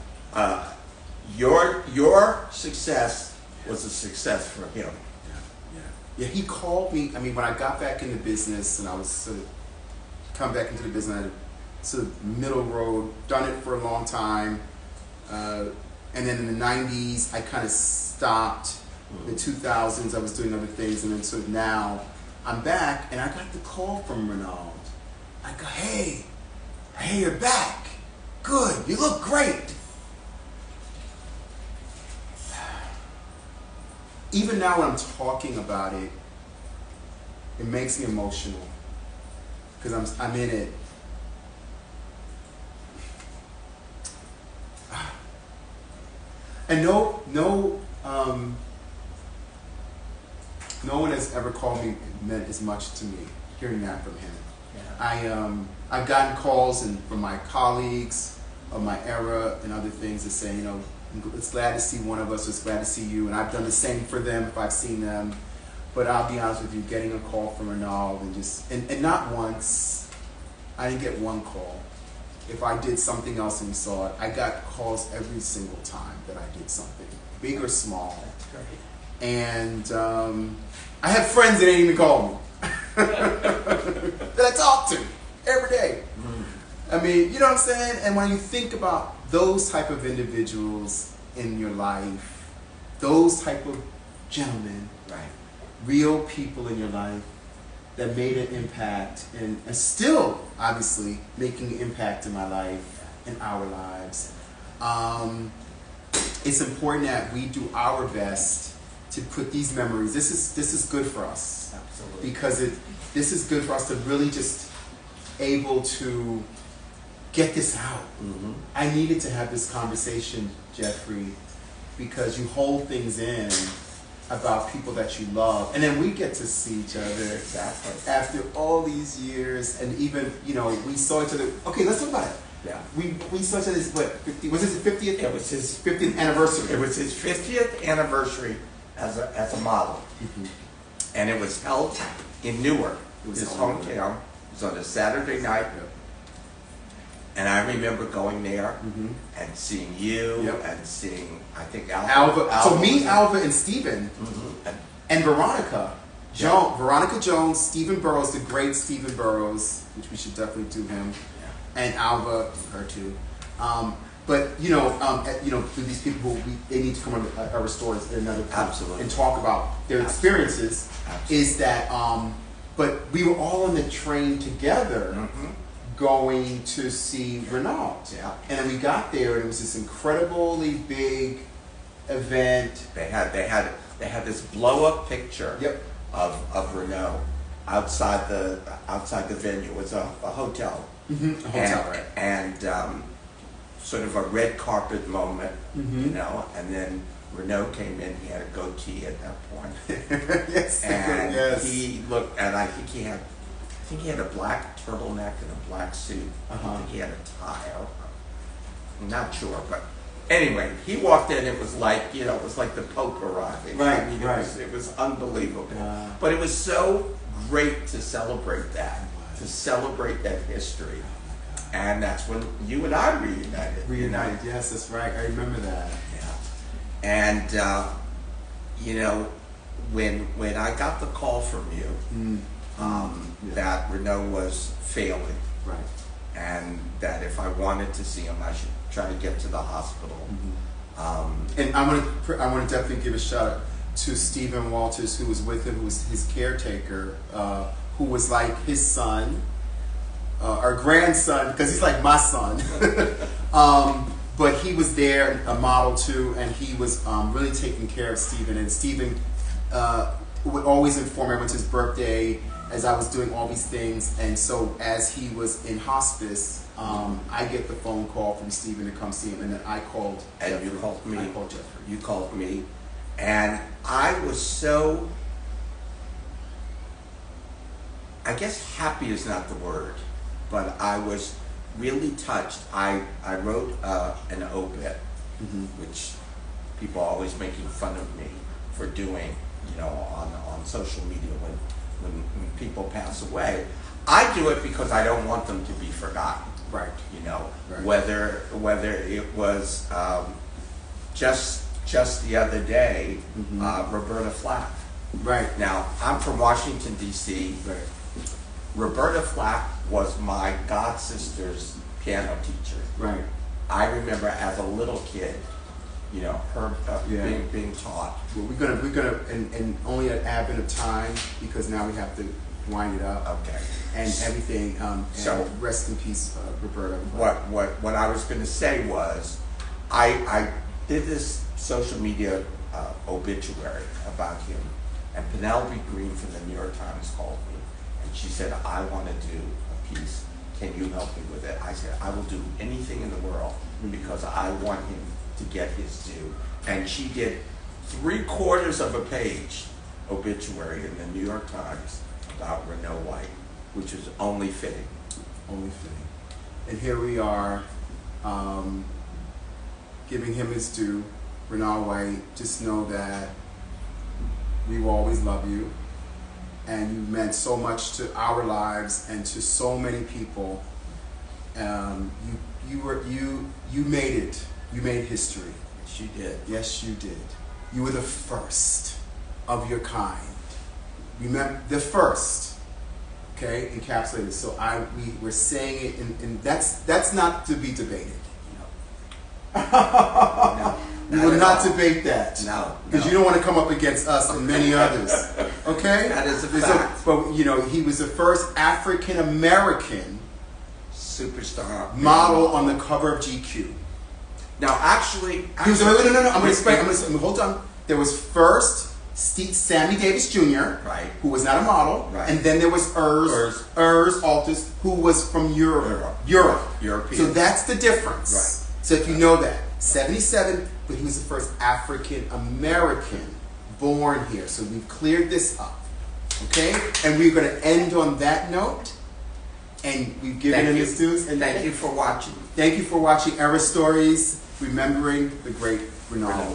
S2: your success was a success for him.
S1: Yeah, he called me. I mean, when I got back into business, and I was sort of come back into the business, I sort of middle road, done it for a long time, and then in the 90s I kind of stopped. The 2000s I was doing other things, and then sort of now I'm back, and I got the call from Renauld. I go, hey, you're back. Good, you look great. Even now when I'm talking about it, it makes me emotional. Because I'm in it. And no one has ever called me meant as much to me hearing that from him. I've gotten calls from my colleagues of my era and other things that say, you know, it's glad to see one of us, it's glad to see you, and I've done the same for them if I've seen them. But I'll be honest with you, getting a call from Renauld and not once, I didn't get one call. If I did something else and he saw it, I got calls every single time that I did something, big or small.
S2: That's great.
S1: And I have friends that ain't even call me. That I talk to every day. I mean, you know what I'm saying? And when you think about those type of individuals in your life, those type of gentlemen,
S2: Right.
S1: real people in your life that made an impact and are still obviously making an impact in my life and our lives, it's important that we do our best to put these memories. This is good for us.
S2: Absolutely.
S1: Because this is good for us to really just able to get this out.
S2: Mm-hmm.
S1: I needed to have this conversation, Jeffrey, because you hold things in about people that you love, and then we get to see each other
S2: Exactly.
S1: after all these years, and even, you know, we saw each other. Okay, let's talk about it.
S2: Yeah.
S1: We saw each other. What? 50, was this the 50th?
S2: It was his
S1: 50th anniversary.
S2: It was his 50th anniversary as a model, and it was held in Newark,
S1: was
S2: his
S1: held in
S2: hometown. It was on a Saturday night, and I remember going there and seeing you
S1: Yep.
S2: and seeing, I think, Alva.
S1: Alva. So me,
S2: was there.
S1: Alva, and Stephen, and Veronica.
S2: Yeah.
S1: Veronica Jones, Stephen Burrows, the great Stephen Burrows, which we should definitely do him, and Alva, her too. But you know, to these people who they need to come on our stories another time
S2: Absolutely.
S1: and talk about their experiences.
S2: Absolutely.
S1: Is that? But we were all on the train together, going to see Renauld.
S2: Yeah.
S1: And then we got there, and it was this incredibly big event.
S2: They had this blow up picture
S1: Yep.
S2: of Renault outside the venue. It was a hotel.
S1: A hotel, right?
S2: And sort of a red carpet moment, you know, and then Renault came in. He had a goatee at that point,
S1: Yes.
S2: and
S1: Yes.
S2: he looked. And I think he had a black turtleneck and a black suit. I think he had a tie. I'm not sure, but anyway, he walked in. It was like, you know, it was like the Pope arriving.
S1: Right,
S2: I mean,
S1: right.
S2: It was unbelievable.
S1: Wow.
S2: But it was so great to celebrate that, to celebrate that history. And that's when you and I reunited.
S1: Reunited. Yes, that's right. I remember that.
S2: Yeah. And you know, when I got the call from you that Renault was failing,
S1: Right.
S2: and that if I wanted to see him, I should try to get to the hospital.
S1: And I want to definitely give a shout out to Stephen Walters, who was with him, who was his caretaker, who was like his son, or grandson, because he's like my son. But he was there, a model too, and he was really taking care of Stephen. And Stephen would always inform everyone to his birthday as I was doing all these things. And so as he was in hospice, I get the phone call from Stephen to come see him, and then I called.
S2: And
S1: Jeffrey.
S2: you called me.
S1: I called Jeffrey.
S2: You called me, and I was so, I guess happy is not the word, but I was really touched. I wrote an obit, which people are always making fun of me for doing, you know, on social media when people pass away. I do it because I don't want them to be forgotten.
S1: Right.
S2: You know,
S1: Right.
S2: whether it was just the other day, Roberta Flack.
S1: Right.
S2: Now, I'm from Washington, D.C.
S1: Right.
S2: Roberta Flack was my god sister's piano teacher.
S1: Right.
S2: I remember as a little kid, you know, her
S1: Yeah.
S2: being taught.
S1: Well, we're gonna, and only an advent of time, because now we have to wind it up
S2: Okay.
S1: and everything.
S2: So-
S1: and rest in peace, Roberta.
S2: What I was going to say was, I did this social media obituary about him, and Penelope Green from the New York Times called me, and she said, I want to do a piece. Can you help me with it? I said, I will do anything in the world because I want him to get his due. And she did 3/4 of a page obituary in the New York Times about Renault White, which is only fitting.
S1: Only fitting. And here we are, giving him his due. Renauld White, just know that we will always love you, and you meant so much to our lives and to so many people. You made it. You made history.
S2: She did.
S1: Yes, you did. You were the first. of your kind. Remember, the first, okay, encapsulated. So we're saying it, and that's not to be debated.
S2: No.
S1: We will not debate that.
S2: No.
S1: Because you don't want to come up against us and many others. Okay?
S2: That is a fact.
S1: But, you know, he was the first African-American
S2: Superstar.
S1: model on the cover of GQ.
S2: Now, actually,
S1: He was, no, I'm going to explain. Hold on. There was first Sammy Davis Jr.,
S2: right,
S1: who was not a model,
S2: right,
S1: and then there was Urs Altus, who was from Europe.
S2: European.
S1: So that's the difference.
S2: Right.
S1: So if you know that, 77, but he was the first African American born here. So we've cleared this up, okay? And we're going to end on that note. And we've given him his dues. And
S2: thank you for watching.
S1: Thank you for watching Era Stories, remembering the great Renauld.